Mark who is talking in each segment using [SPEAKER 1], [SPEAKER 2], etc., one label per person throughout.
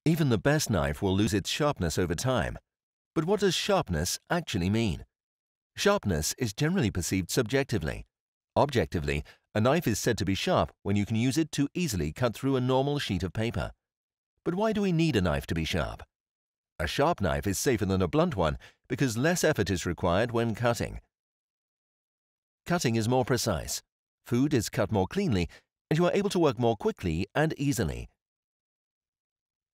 [SPEAKER 1] Even the best knife will lose its sharpness over time. But what does sharpness actually mean? Sharpness is generally perceived subjectively. Objectively, a knife is said to be sharp when you can use it to easily cut through a normal sheet of paper. But why do we need a knife to be sharp? A sharp knife is safer than a blunt one because less effort is required when cutting. Cutting is more precise, food is cut more cleanly, and you are able to work more quickly and easily.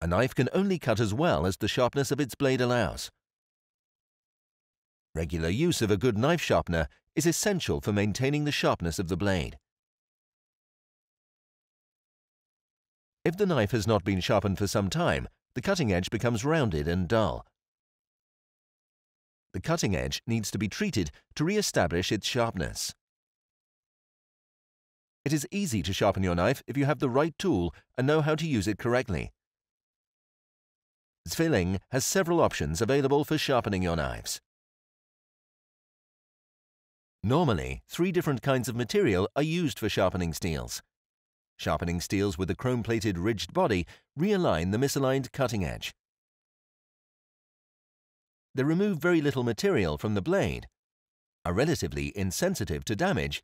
[SPEAKER 1] A knife can only cut as well as the sharpness of its blade allows. Regular use of a good knife sharpener is essential for maintaining the sharpness of the blade. If the knife has not been sharpened for some time, the cutting edge becomes rounded and dull. The cutting edge needs to be treated to re-establish its sharpness. It is easy to sharpen your knife if you have the right tool and know how to use it correctly. ZWILLING has several options available for sharpening your knives. Normally, 3 different kinds of material are used for sharpening steels. Sharpening steels with a chrome-plated ridged body realign the misaligned cutting edge. They remove very little material from the blade, are relatively insensitive to damage,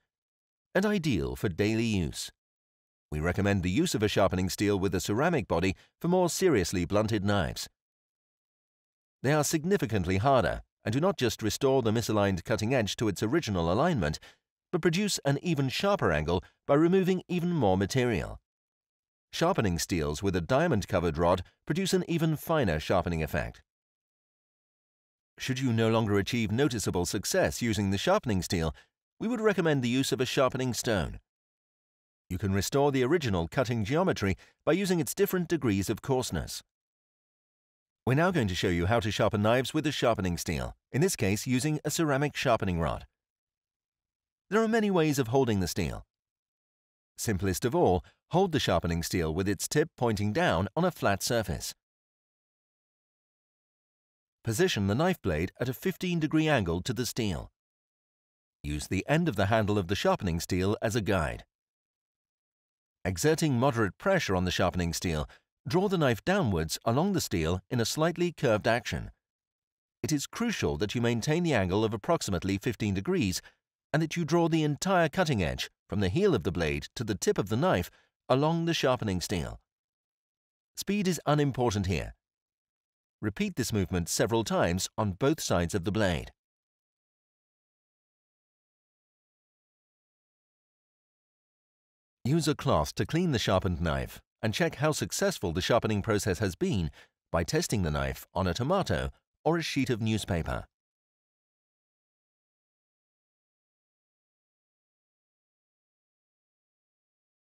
[SPEAKER 1] and ideal for daily use. We recommend the use of a sharpening steel with a ceramic body for more seriously blunted knives. They are significantly harder and do not just restore the misaligned cutting edge to its original alignment, but produce an even sharper angle by removing even more material. Sharpening steels with a diamond-covered rod produce an even finer sharpening effect. Should you no longer achieve noticeable success using the sharpening steel, we would recommend the use of a sharpening stone. You can restore the original cutting geometry by using its different degrees of coarseness. We're now going to show you how to sharpen knives with a sharpening steel, in this case using a ceramic sharpening rod. There are many ways of holding the steel. Simplest of all, hold the sharpening steel with its tip pointing down on a flat surface. Position the knife blade at a 15-degree angle to the steel. Use the end of the handle of the sharpening steel as a guide. Exerting moderate pressure on the sharpening steel, draw the knife downwards along the steel in a slightly curved action. It is crucial that you maintain the angle of approximately 15 degrees and that you draw the entire cutting edge from the heel of the blade to the tip of the knife along the sharpening steel. Speed is unimportant here. Repeat this movement several times on both sides of the blade. Use a cloth to clean the sharpened knife and check how successful the sharpening process has been by testing the knife on a tomato or a sheet of newspaper.